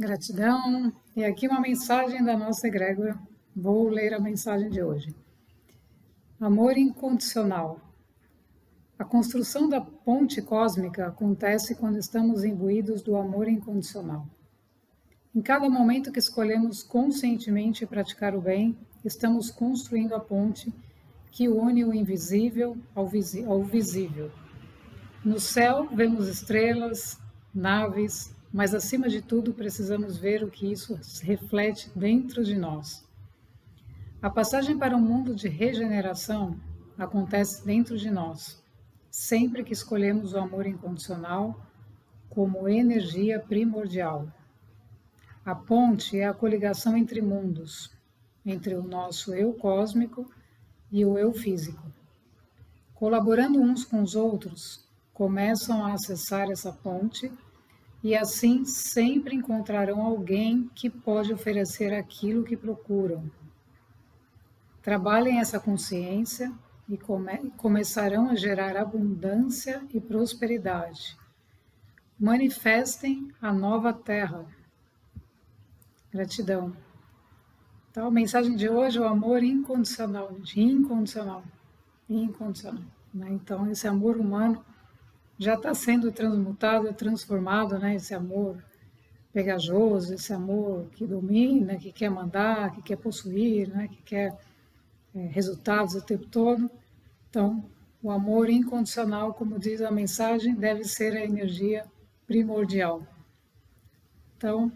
Gratidão. E aqui uma mensagem da nossa egrégora. Vou ler a mensagem de hoje. Amor incondicional. A construção da ponte cósmica acontece quando estamos imbuídos do amor incondicional. Em cada momento que escolhemos conscientemente praticar o bem, estamos construindo a ponte que une o invisível ao visível. No céu, vemos estrelas, naves, mas acima de tudo precisamos ver o que isso reflete dentro de nós. A passagem para um mundo de regeneração acontece dentro de nós, sempre que escolhemos o amor incondicional como energia primordial. A ponte é a coligação entre mundos, entre o nosso eu cósmico e o eu físico. Colaborando uns com os outros, começam a acessar essa ponte e assim sempre encontrarão alguém que pode oferecer aquilo que procuram. Trabalhem essa consciência e começarão a gerar abundância e prosperidade. Manifestem a nova terra. Gratidão. Então, a mensagem de hoje é o amor incondicional, incondicional. Né? Então, esse amor humano já está sendo transmutado, transformado, né? Esse amor pegajoso, esse amor que domina, que quer mandar, que quer possuir, né? Que quer resultados o tempo todo. Então, o amor incondicional, como diz a mensagem, deve ser a energia primordial. Então,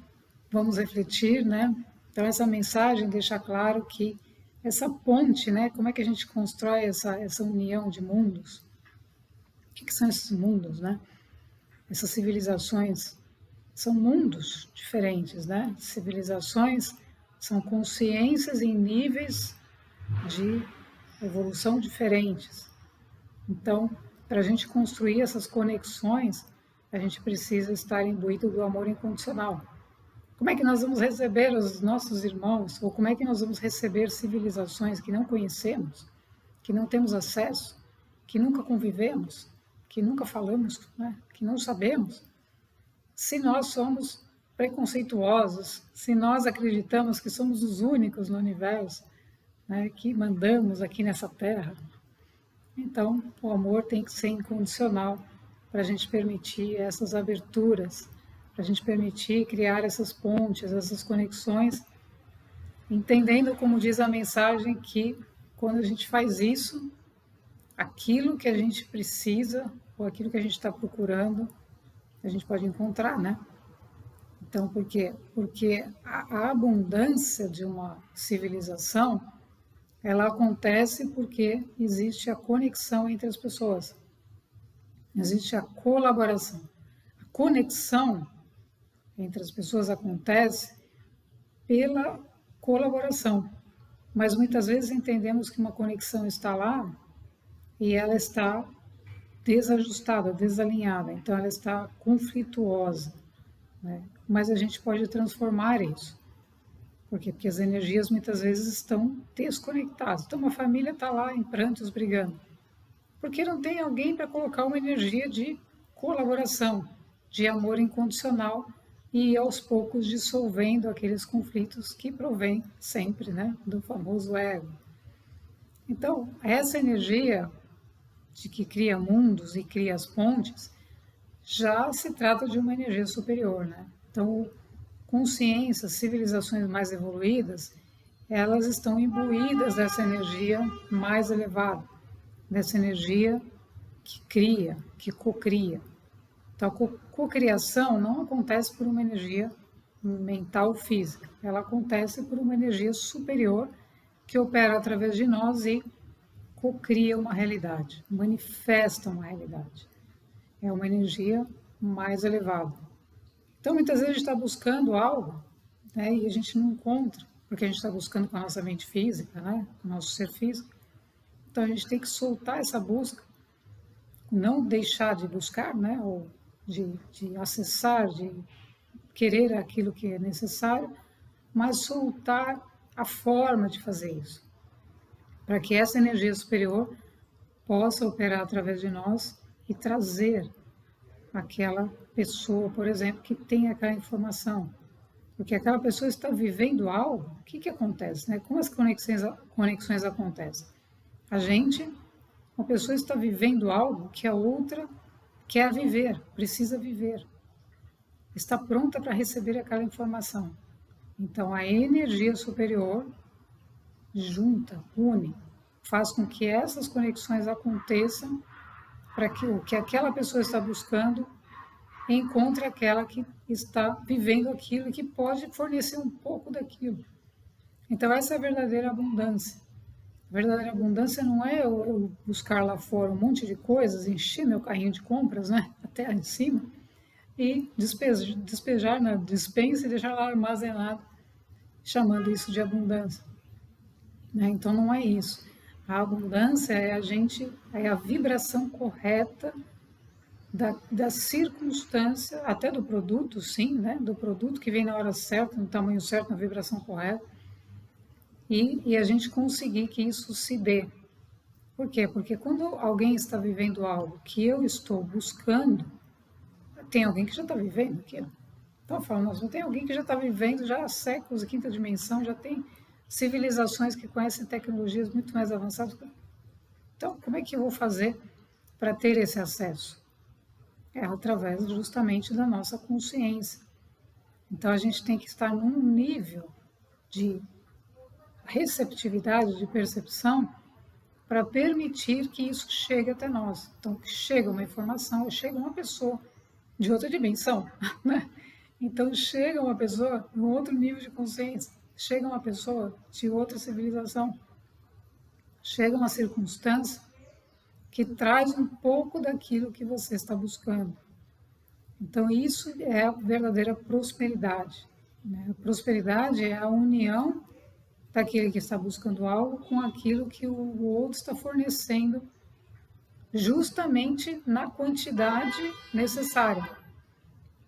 vamos refletir, né? Então, essa mensagem deixa claro que essa ponte, né? Como é que a gente constrói essa união de mundos? O que são esses mundos, né? Essas civilizações são mundos diferentes, né? Civilizações são consciências em níveis de evolução diferentes. Então, para a gente construir essas conexões, a gente precisa estar imbuído do amor incondicional. Como é que nós vamos receber os nossos irmãos, ou como é que nós vamos receber civilizações que não conhecemos, que não temos acesso, que nunca convivemos, que nunca falamos, né? Que não sabemos, se nós somos preconceituosos, se nós acreditamos que somos os únicos no universo, né, que mandamos aqui nessa terra. Então, o amor tem que ser incondicional para a gente permitir essas aberturas, para a gente permitir criar essas pontes, essas conexões, entendendo, como diz a mensagem, que quando a gente faz isso, aquilo que a gente precisa, ou aquilo que a gente está procurando, a gente pode encontrar, né? Então, por quê? Porque a abundância de uma civilização, ela acontece porque existe a conexão entre as pessoas. Existe a colaboração. A conexão entre as pessoas acontece pela colaboração. Mas muitas vezes entendemos que uma conexão está lá e ela está desajustada, desalinhada. Então, ela está conflituosa, né? Mas a gente pode transformar isso. Por quê? Porque as energias muitas vezes estão desconectadas. Então, uma família está lá em prantos brigando. Porque não tem alguém para colocar uma energia de colaboração, de amor incondicional e ir aos poucos dissolvendo aqueles conflitos que provêm sempre, né, do famoso ego. Então, essa energia de que cria mundos e cria as pontes, já se trata de uma energia superior, né? Então, consciências, civilizações mais evoluídas, elas estão imbuídas dessa energia mais elevada, dessa energia que cria, que cocria. Então, a cocriação não acontece por uma energia mental física, ela acontece por uma energia superior que opera através de nós e cocria uma realidade, manifesta uma realidade. É uma energia mais elevada. Então, muitas vezes a gente está buscando algo, né, e a gente não encontra, porque a gente está buscando com a nossa mente física, né, com o nosso ser físico. Então, a gente tem que soltar essa busca, não deixar de buscar, né, ou de acessar, de querer aquilo que é necessário, mas soltar a forma de fazer isso, para que essa energia superior possa operar através de nós e trazer aquela pessoa, por exemplo, que tem aquela informação, Porque aquela pessoa está vivendo algo, o que acontece, né? Como as conexões acontecem? Uma pessoa está vivendo algo que a outra quer viver, precisa viver, está pronta para receber aquela informação. Então, a energia superior junta, une, faz com que essas conexões aconteçam para que o que aquela pessoa está buscando encontre aquela que está vivendo aquilo e que pode fornecer um pouco daquilo. Então, essa é a verdadeira abundância. A verdadeira abundância não é eu buscar lá fora um monte de coisas, encher meu carrinho de compras, né, até lá em cima, e despejar na despensa e deixar lá armazenado, chamando isso de abundância. Né? Então, não é isso. A abundância é a vibração correta da circunstância, até do produto, sim, né? Do produto que vem na hora certa, no tamanho certo, na vibração correta, e a gente conseguir que isso se dê. Por quê? Porque quando alguém está vivendo algo que eu estou buscando, tem alguém que já está vivendo aquilo. Então, eu falo, nossa, tem alguém que já está vivendo já há séculos, quinta dimensão, já tem civilizações que conhecem tecnologias muito mais avançadas. Então, como é que eu vou fazer para ter esse acesso? É através justamente da nossa consciência. Então, a gente tem que estar num nível de receptividade, de percepção, para permitir que isso chegue até nós. Então, chega uma informação, chega uma pessoa de outra dimensão, né? Então, chega uma pessoa em outro nível de consciência, chega uma pessoa de outra civilização, chega uma circunstância que traz um pouco daquilo que você está buscando. Então, isso é a verdadeira prosperidade. Né? A prosperidade é a união daquele que está buscando algo com aquilo que o outro está fornecendo, justamente na quantidade necessária,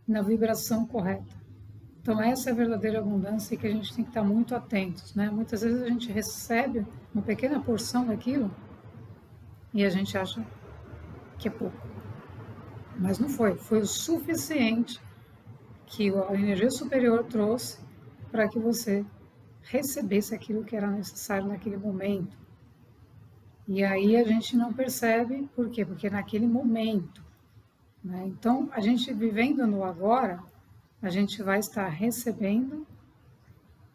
na vibração correta. Então, essa é a verdadeira abundância que a gente tem que estar muito atentos. Né? Muitas vezes a gente recebe uma pequena porção daquilo e a gente acha que é pouco. Mas não foi. Foi o suficiente que a energia superior trouxe para que você recebesse aquilo que era necessário naquele momento. E aí a gente não percebe, por quê? Porque naquele momento. Né? Então, a gente vivendo no agora, a gente vai estar recebendo,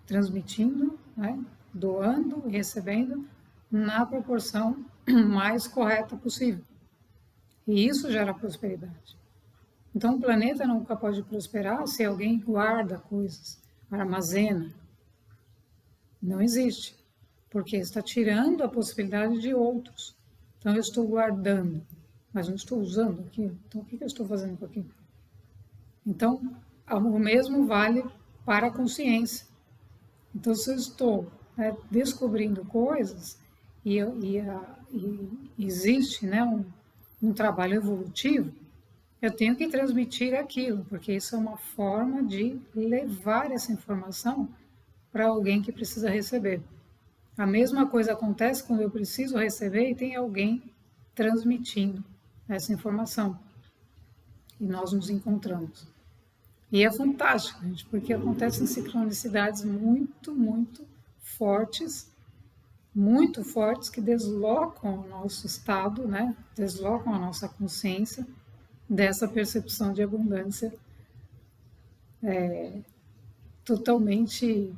transmitindo, né? Doando e recebendo na proporção mais correta possível. E isso gera prosperidade. Então, o planeta nunca pode prosperar se alguém guarda coisas, armazena. Não existe, porque está tirando a possibilidade de outros. Então, eu estou guardando, mas não estou usando aquilo. Então, o que eu estou fazendo com aquilo? Então, o mesmo vale para a consciência. Então, se eu estou descobrindo coisas e existe um trabalho evolutivo, eu tenho que transmitir aquilo, porque isso é uma forma de levar essa informação para alguém que precisa receber. A mesma coisa acontece quando eu preciso receber e tem alguém transmitindo essa informação. E nós nos encontramos. E é fantástico, gente, porque acontecem sincronicidades muito, muito fortes, que deslocam o nosso estado, né? Deslocam a nossa consciência dessa percepção de abundância totalmente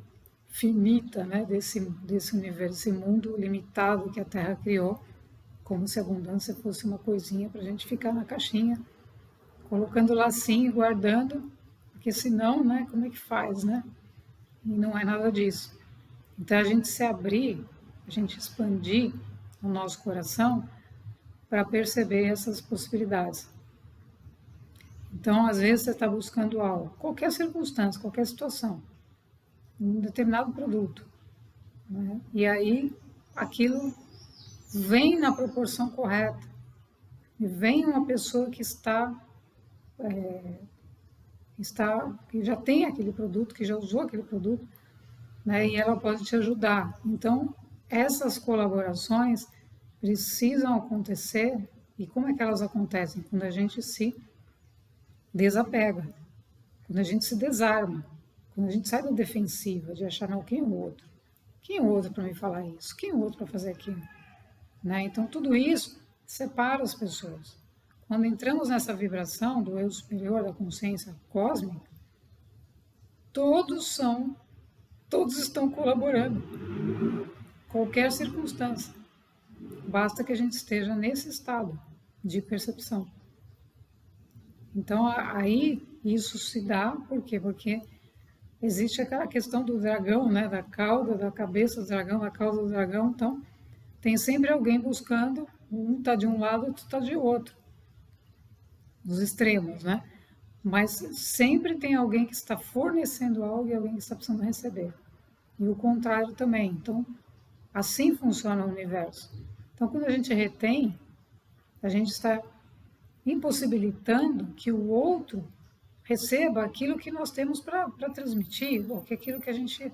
finita, né? desse universo, esse mundo limitado que a Terra criou, como se a abundância fosse uma coisinha para a gente ficar na caixinha, colocando lacinho, guardando, porque senão, né, como é que faz, né? E não é nada disso. Então, a gente se abrir, a gente expandir o nosso coração para perceber essas possibilidades. Então, às vezes, você está buscando algo, qualquer circunstância, qualquer situação, um determinado produto. Né? E aí, aquilo vem na proporção correta. E vem uma pessoa que que já tem aquele produto, que já usou aquele produto, né, e ela pode te ajudar. Então, essas colaborações precisam acontecer, e como é que elas acontecem? Quando a gente se desapega, quando a gente se desarma, Quando a gente sai da defensiva, de achar, não, quem é o outro? Quem é o outro para me falar isso? Quem é o outro para fazer aquilo? Né? Então, tudo isso separa as pessoas. Quando entramos nessa vibração do eu superior, da consciência cósmica, todos estão colaborando, qualquer circunstância. Basta que a gente esteja nesse estado de percepção. Então, aí, isso se dá, por quê? Porque existe aquela questão do dragão, né? Da cauda, da cabeça do dragão, da cauda do dragão. Então, tem sempre alguém buscando, um está de um lado, outro está de outro. Os extremos, né? Mas sempre tem alguém que está fornecendo algo e alguém que está precisando receber. E o contrário também. Então, assim funciona o universo. Então, quando a gente retém, a gente está impossibilitando que o outro receba aquilo que nós temos para transmitir, ou que aquilo que a gente,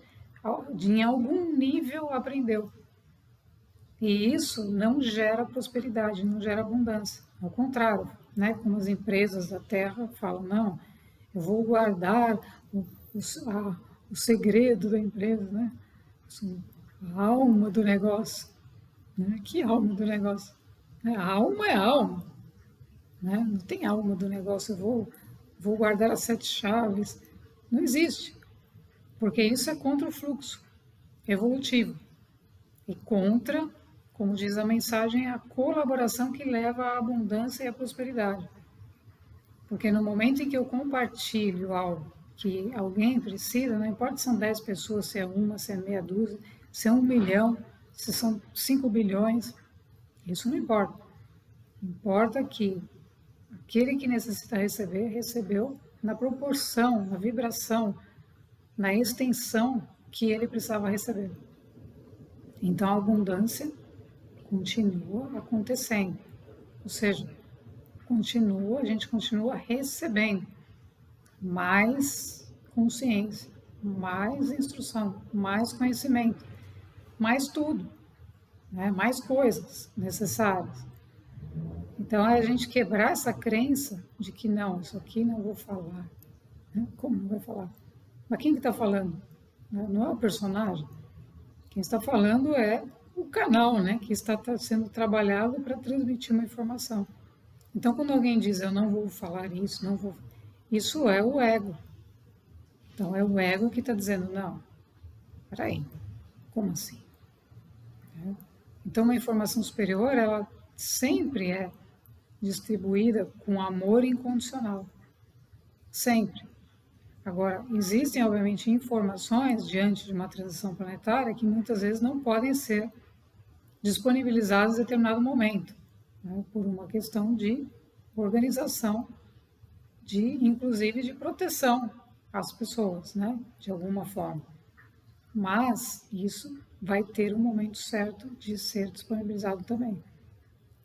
em algum nível, aprendeu. E isso não gera prosperidade, não gera abundância. Ao contrário, né? Como as empresas da Terra falam, não, eu vou guardar o segredo da empresa, né? A alma do negócio. Né? Que alma do negócio? A alma é alma. Né? Não tem alma do negócio, eu vou guardar as 7 chaves. Não existe. Porque isso é contra o fluxo evolutivo. E contra, como diz a mensagem, a colaboração que leva à abundância e à prosperidade. Porque no momento em que eu compartilho algo que alguém precisa, não importa se são 10 pessoas, se é uma, se é meia dúzia, se é 1 milhão, se são 5 bilhões, isso não importa. Importa que aquele que necessita receber, recebeu na proporção, na vibração, na extensão que ele precisava receber. Então a abundância continua acontecendo. Ou seja, a gente continua recebendo mais consciência, mais instrução, mais conhecimento, mais tudo, né? Mais coisas necessárias. Então é a gente quebrar essa crença de que não, isso aqui não vou falar. Né? Como não vai falar? Mas quem que está falando? Não é o personagem. Quem está falando é o canal, né? Que está sendo trabalhado para transmitir uma informação. Então, quando alguém diz, eu não vou falar isso, não vou... Isso é o ego. Então, é o ego que está dizendo, não, peraí, como assim? Então, uma informação superior, ela sempre é distribuída com amor incondicional. Sempre. Agora, existem, obviamente, informações diante de uma transição planetária que muitas vezes não podem ser disponibilizadas em determinado momento, né, por uma questão de organização, inclusive de proteção às pessoas, né, de alguma forma. Mas isso vai ter um momento certo de ser disponibilizado também.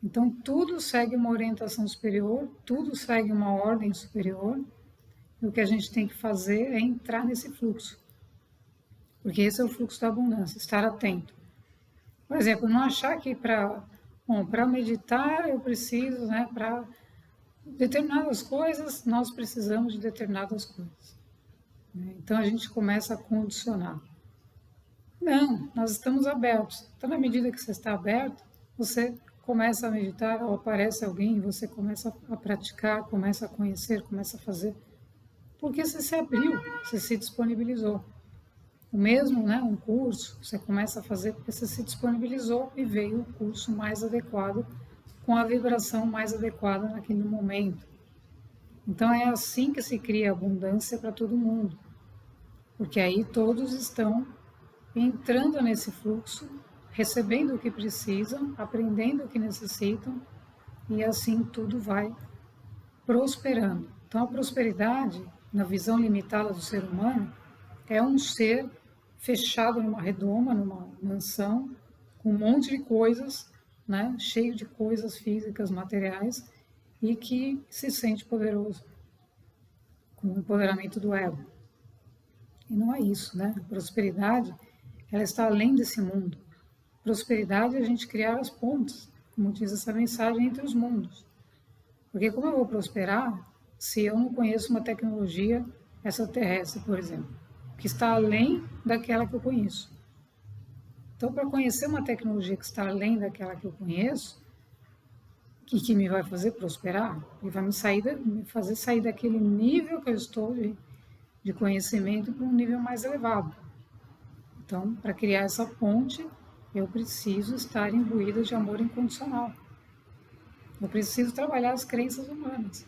Então, tudo segue uma orientação superior, tudo segue uma ordem superior, e o que a gente tem que fazer é entrar nesse fluxo. Porque esse é o fluxo da abundância, estar atento. Por exemplo, não achar que para meditar eu preciso, né, para determinadas coisas, nós precisamos de determinadas coisas. Né? Então a gente começa a condicionar. Não, nós estamos abertos. Então, na medida que você está aberto, você começa a meditar, ou aparece alguém, você começa a praticar, começa a conhecer, começa a fazer. Porque você se abriu, você se disponibilizou. O mesmo, né, um curso, você começa a fazer porque você se disponibilizou e veio o curso mais adequado, com a vibração mais adequada naquele momento. Então é assim que se cria abundância para todo mundo, porque aí todos estão entrando nesse fluxo, recebendo o que precisam, aprendendo o que necessitam, e assim tudo vai prosperando. Então a prosperidade, na visão limitada do ser humano, é um ser fechado numa redoma, numa mansão, com um monte de coisas, né, cheio de coisas físicas, materiais, e que se sente poderoso, com o empoderamento do ego. E não é isso, né? A prosperidade, ela está além desse mundo. Prosperidade é a gente criar as pontes, como diz essa mensagem, entre os mundos. Porque como eu vou prosperar se eu não conheço uma tecnologia extraterrestre, por exemplo? que está além daquela que eu conheço. Então, para conhecer uma tecnologia que está além daquela que eu conheço, que me vai fazer prosperar, e vai me fazer sair daquele nível que eu estou de conhecimento para um nível mais elevado. Então, para criar essa ponte, eu preciso estar imbuída de amor incondicional. Eu preciso trabalhar as crenças humanas.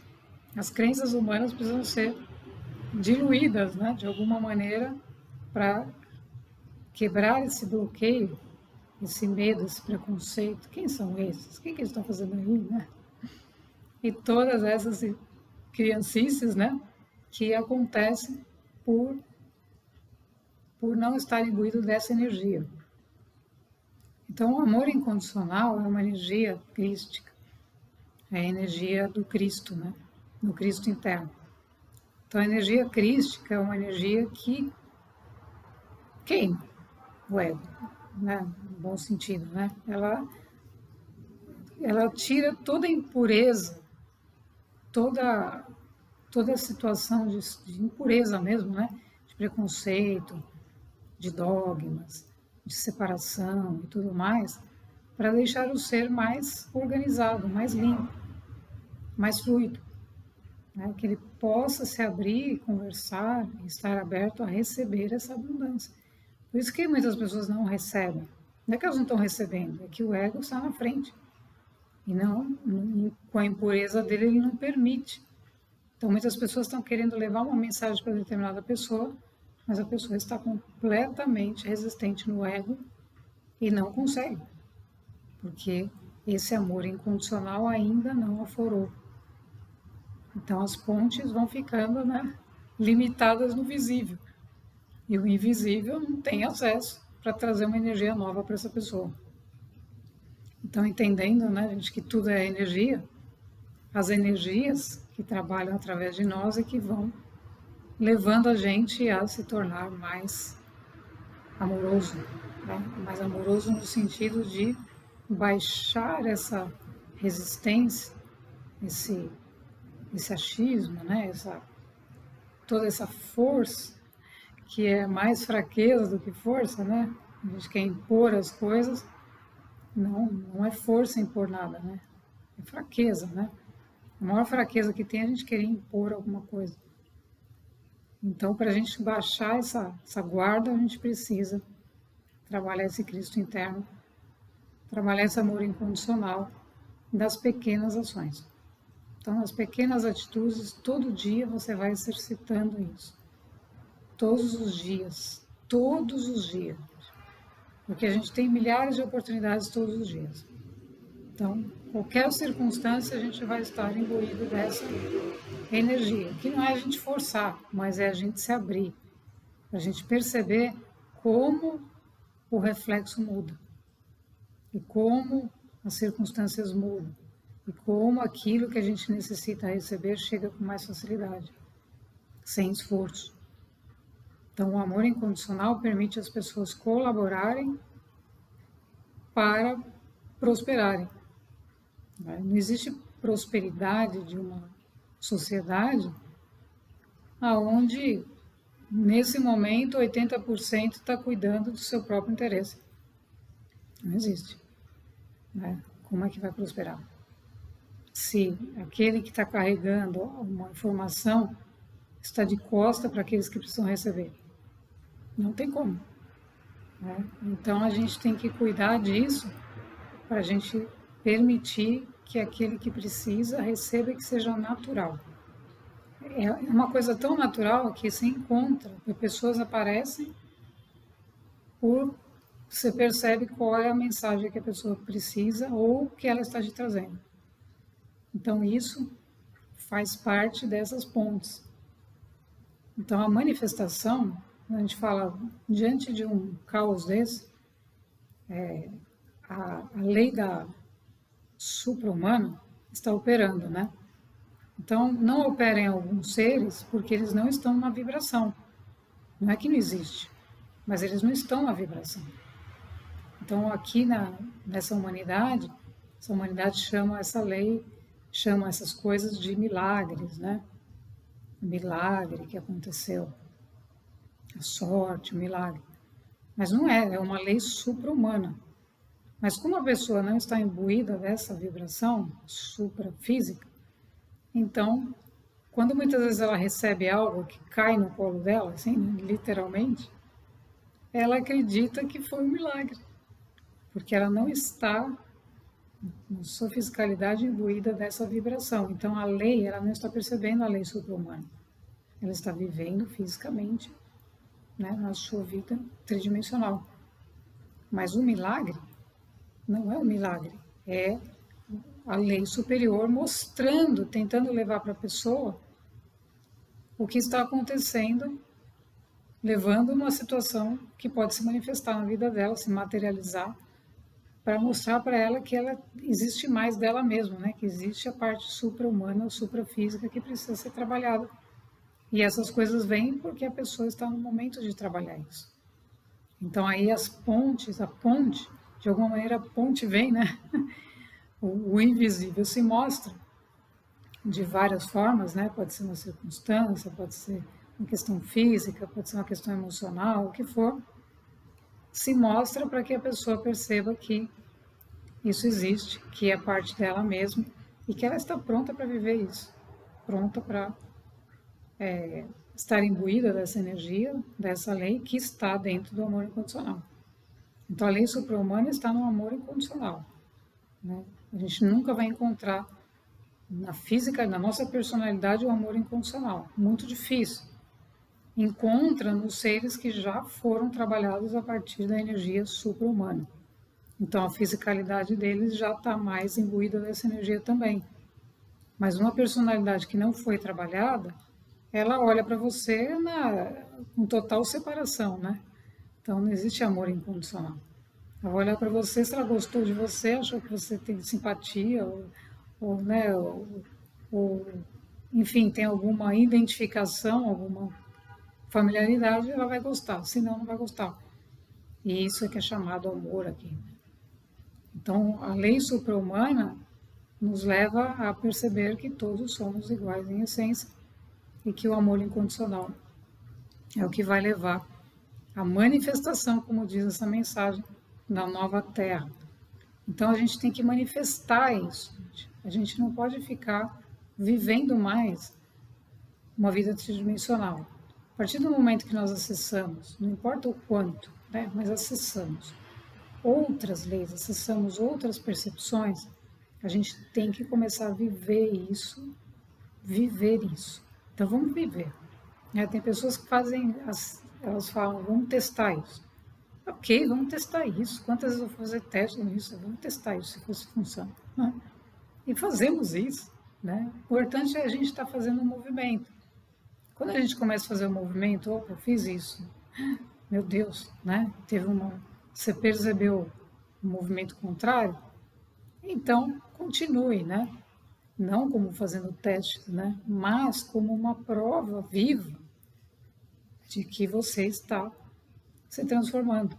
As crenças humanas precisam ser diluídas, né, de alguma maneira, para quebrar esse bloqueio, esse medo, esse preconceito. Quem são esses? O que eles estão fazendo aí, né? E todas essas criancices, né, que acontecem por não estar imbuído dessa energia. Então, o amor incondicional é uma energia crística, é a energia do Cristo, né, do Cristo interno. Então, a energia crística é uma energia que queima o ego, né, no bom sentido, né? Ela tira toda a impureza, toda a situação de impureza mesmo, né? De preconceito, de dogmas, de separação e tudo mais, para deixar o ser mais organizado, mais limpo, mais fluido, né? Que ele possa se abrir, conversar, estar aberto a receber essa abundância. Por isso que muitas pessoas não recebem. Não é que elas não estão recebendo, é que o ego está na frente. E não, com a impureza dele, ele não permite. Então, muitas pessoas estão querendo levar uma mensagem para determinada pessoa, mas a pessoa está completamente resistente no ego e não consegue, porque esse amor incondicional ainda não aflorou. Então, as pontes vão ficando, né, limitadas no visível. E o invisível não tem acesso para trazer uma energia nova para essa pessoa. Então, entendendo, né, gente, que tudo é energia, as energias que trabalham através de nós e que vão levando a gente a se tornar mais amoroso, né? Mais amoroso no sentido de baixar essa resistência, esse achismo, né? Toda essa força que é mais fraqueza do que força, né? A gente quer impor as coisas, não é força impor nada, né? É fraqueza, né? A maior fraqueza que tem é a gente querer impor alguma coisa. Então, para a gente baixar essa guarda, a gente precisa trabalhar esse Cristo interno, trabalhar esse amor incondicional das pequenas ações. Então, as pequenas atitudes, todo dia você vai exercitando isso. Todos os dias. Todos os dias. Porque a gente tem milhares de oportunidades todos os dias. Então, qualquer circunstância, a gente vai estar imbuído dessa energia, que não é a gente forçar, mas é a gente se abrir, a gente perceber como o reflexo muda, e como as circunstâncias mudam, e como aquilo que a gente necessita receber chega com mais facilidade, sem esforço. Então, o amor incondicional permite as pessoas colaborarem para prosperarem. Não existe prosperidade de uma sociedade onde, nesse momento, 80% está cuidando do seu próprio interesse. Não existe. Né? Como é que vai prosperar? Se aquele que está carregando uma informação está de costa para aqueles que precisam receber. Não tem como. Né? Então, a gente tem que cuidar disso para a gente permitir que aquele que precisa receba e que seja natural. É uma coisa tão natural que se encontra, que pessoas aparecem você percebe qual é a mensagem que a pessoa precisa ou que ela está te trazendo. Então, isso faz parte dessas pontes. Então, a manifestação, a gente fala, diante de um caos desse, a lei da supra-humana está operando, né? Então, não operem alguns seres porque eles não estão na vibração. Não é que não existe, mas eles não estão na vibração. Então, aqui nessa humanidade, essa humanidade chama essa lei, chama essas coisas de milagres, né? O milagre que aconteceu. a sorte, o milagre. Mas não é, é uma lei supra-humana. Mas como a pessoa não está imbuída dessa vibração suprafísica, então, quando muitas vezes ela recebe algo que cai no colo dela, assim, né, literalmente, ela acredita que foi um milagre, porque ela não está, na sua fisicalidade, imbuída dessa vibração. Então, a lei, ela não está percebendo a lei supra-humana. Ela está vivendo fisicamente, né, na sua vida tridimensional. Mas o milagre não é um milagre, é a lei superior mostrando, tentando levar para a pessoa o que está acontecendo, levando uma situação que pode se manifestar na vida dela, se materializar, para mostrar para ela que ela existe mais dela mesma, né? Que existe a parte supra-humana, supra-física que precisa ser trabalhada. E essas coisas vêm porque a pessoa está no momento de trabalhar isso. Então aí as pontes, a ponte, de alguma maneira a ponte vem, né? O invisível se mostra de várias formas, né? Pode ser uma circunstância, pode ser uma questão física, pode ser uma questão emocional, o que for, se mostra para que a pessoa perceba que isso existe, que é parte dela mesma e que ela está pronta para viver isso, pronta para estar imbuída dessa energia, dessa lei que está dentro do amor incondicional. Então a lei supra-humana está no amor incondicional, né? A gente nunca vai encontrar na física, na nossa personalidade, o amor incondicional. Muito difícil. Encontra nos seres que já foram trabalhados a partir da energia supra-humana. Então, a fisicalidade deles já está mais imbuída dessa energia também. Mas uma personalidade que não foi trabalhada, ela olha para você com total separação, né? Então, não existe amor incondicional. Ela vai olhar para você, se ela gostou de você, achou que você tem simpatia, né, ou, enfim, tem alguma identificação, alguma familiaridade, ela vai gostar, senão não vai gostar. E isso é que é chamado amor aqui. Então, a lei supra-humana nos leva a perceber que todos somos iguais em essência e que o amor incondicional é o que vai levar à manifestação, como diz essa mensagem, da nova Terra. Então, a gente tem que manifestar isso. A gente não pode ficar vivendo mais uma vida tridimensional. A partir do momento que nós acessamos, não importa o quanto, né, mas acessamos outras leis, acessamos outras percepções, a gente tem que começar a viver isso, viver isso. Então vamos viver. Tem pessoas que fazem, elas falam, vamos testar isso. Ok, vamos testar isso. Quantas vezes eu vou fazer teste nisso? Vamos testar isso, se fosse funciona. Né? E fazemos isso. Né? O importante é a gente estar fazendo um movimento. Quando a gente começa a fazer o movimento, opa, eu fiz isso. Meu Deus, né? Você percebeu o movimento contrário? Então, continue, né? Não como fazendo testes, né? Mas como uma prova viva de que você está se transformando.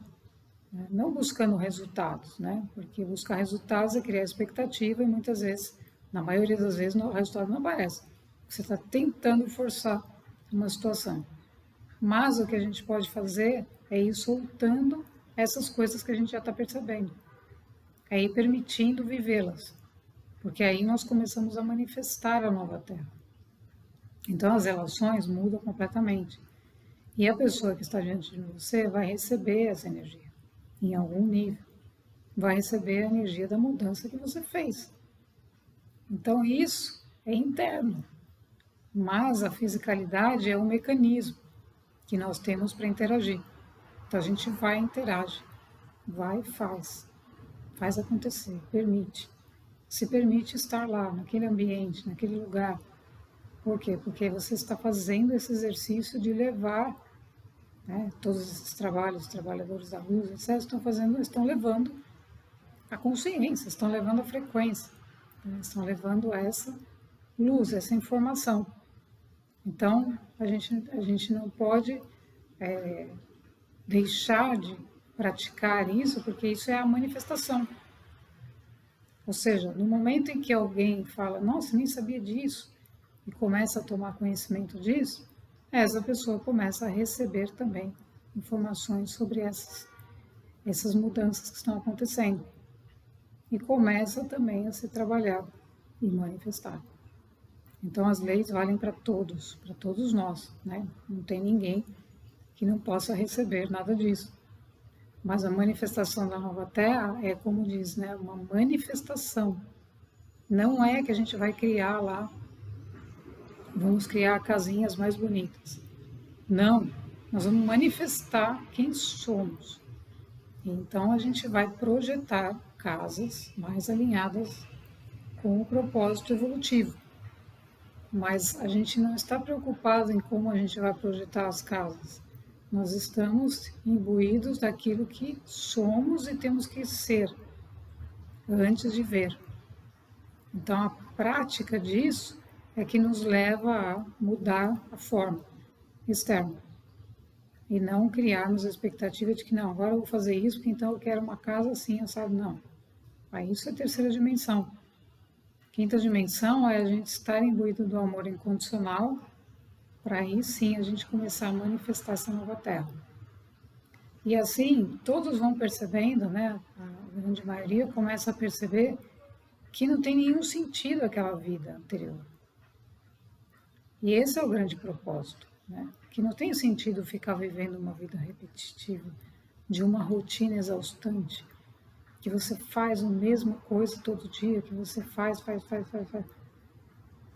Né? Não buscando resultados, né? Porque buscar resultados é criar expectativa e muitas vezes, na maioria das vezes, o resultado não aparece. Você está tentando forçar uma situação. Mas o que a gente pode fazer é ir soltando essas coisas que a gente já está percebendo. É ir permitindo vivê-las. Porque aí nós começamos a manifestar a nova Terra. Então as relações mudam completamente. E a pessoa que está diante de você vai receber essa energia, em algum nível. Vai receber a energia da mudança que você fez. Então isso é interno. Mas a fisicalidade é o mecanismo que nós temos para interagir. Então a gente vai e interage, vai e faz acontecer, permite. Se permite estar lá, naquele ambiente, naquele lugar. Por quê? Porque você está fazendo esse exercício de levar, né, todos esses trabalhos, os trabalhadores da luz, etc., estão levando a consciência, estão levando a frequência, né, estão levando essa luz, essa informação. Então, a gente não pode deixar de praticar isso, porque isso é a manifestação. Ou seja, no momento em que alguém fala, nossa, nem sabia disso, e começa a tomar conhecimento disso, essa pessoa começa a receber também informações sobre essas mudanças que estão acontecendo e começa também a se trabalhar e manifestar. Então as leis valem para todos nós, né? Não tem ninguém que não possa receber nada disso. Mas a manifestação da nova Terra é, como diz, né, uma manifestação. Não é que a gente vai criar lá, vamos criar casinhas mais bonitas. Não, nós vamos manifestar quem somos. Então a gente vai projetar casas mais alinhadas com o propósito evolutivo. Mas a gente não está preocupado em como a gente vai projetar as casas. Nós estamos imbuídos daquilo que somos e temos que ser antes de ver. Então, a prática disso é que nos leva a mudar a forma externa e não criarmos a expectativa de que, não, agora eu vou fazer isso, porque então eu quero uma casa assim, sabe? Não. Aí isso é terceira dimensão. Quinta dimensão é a gente estar imbuído do amor incondicional, para aí sim a gente começar a manifestar essa nova Terra. E assim, todos vão percebendo, né? A grande maioria começa a perceber que não tem nenhum sentido aquela vida anterior. E esse é o grande propósito, né? Que não tem sentido ficar vivendo uma vida repetitiva, de uma rotina exaustante, que você faz a mesma coisa todo dia, que você faz.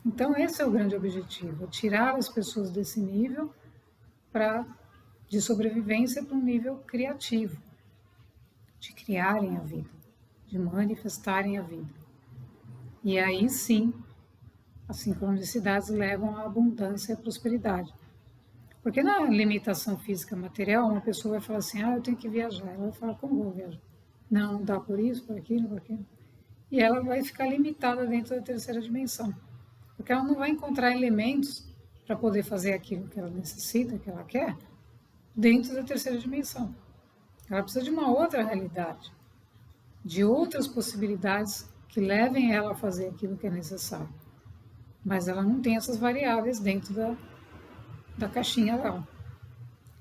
Então esse é o grande objetivo, tirar as pessoas desse nível de sobrevivência para um nível criativo, de criarem a vida, de manifestarem a vida. E aí sim, as sincronicidades levam à abundância e à prosperidade. Porque na limitação física material, uma pessoa vai falar assim, eu tenho que viajar. Ela vai falar, como vou viajar? Não dá por isso, por aquilo, por aquilo. E ela vai ficar limitada dentro da terceira dimensão. Porque ela não vai encontrar elementos para poder fazer aquilo que ela necessita, que ela quer, dentro da terceira dimensão. Ela precisa de uma outra realidade, de outras possibilidades que levem ela a fazer aquilo que é necessário. Mas ela não tem essas variáveis dentro da caixinha dela.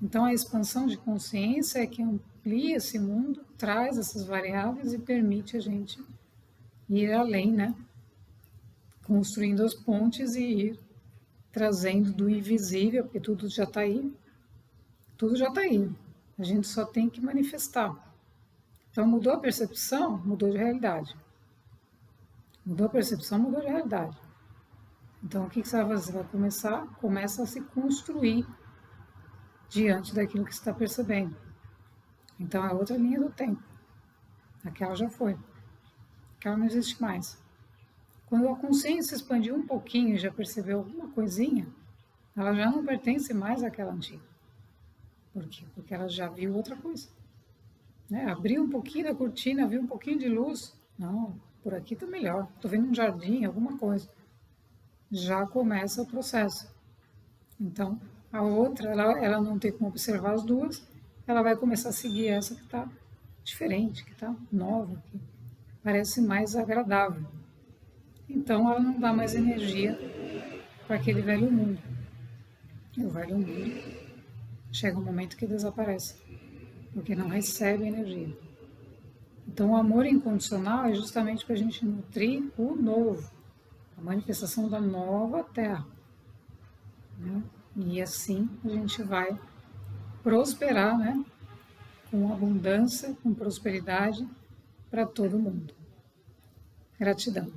Então, a expansão de consciência é que amplia esse mundo, traz essas variáveis e permite a gente ir além, né? Construindo as pontes e ir trazendo do invisível, porque tudo já está aí. Tudo já está aí. A gente só tem que manifestar. Então, mudou a percepção, mudou de realidade. Mudou a percepção, mudou de realidade. Então, o que você vai fazer? Você vai começa a se construir diante daquilo que você está percebendo. Então, é outra linha do tempo. Aquela já foi. Aquela não existe mais. Quando a consciência expandiu um pouquinho e já percebeu alguma coisinha, ela já não pertence mais àquela antiga. Por quê? Porque ela já viu outra coisa. Né? Abriu um pouquinho da cortina, viu um pouquinho de luz. Não, por aqui está melhor. Estou vendo um jardim, alguma coisa. Já começa o processo. Então, a outra, ela não tem como observar as duas, ela vai começar a seguir essa que está diferente, que está nova, que parece mais agradável. Então, ela não dá mais energia para aquele velho mundo. E o velho mundo chega um momento que desaparece, porque não recebe energia. Então, o amor incondicional é justamente para a gente nutrir o novo, a manifestação da nova Terra. Né? E assim a gente vai prosperar, né? Com abundância, com prosperidade para todo mundo. Gratidão.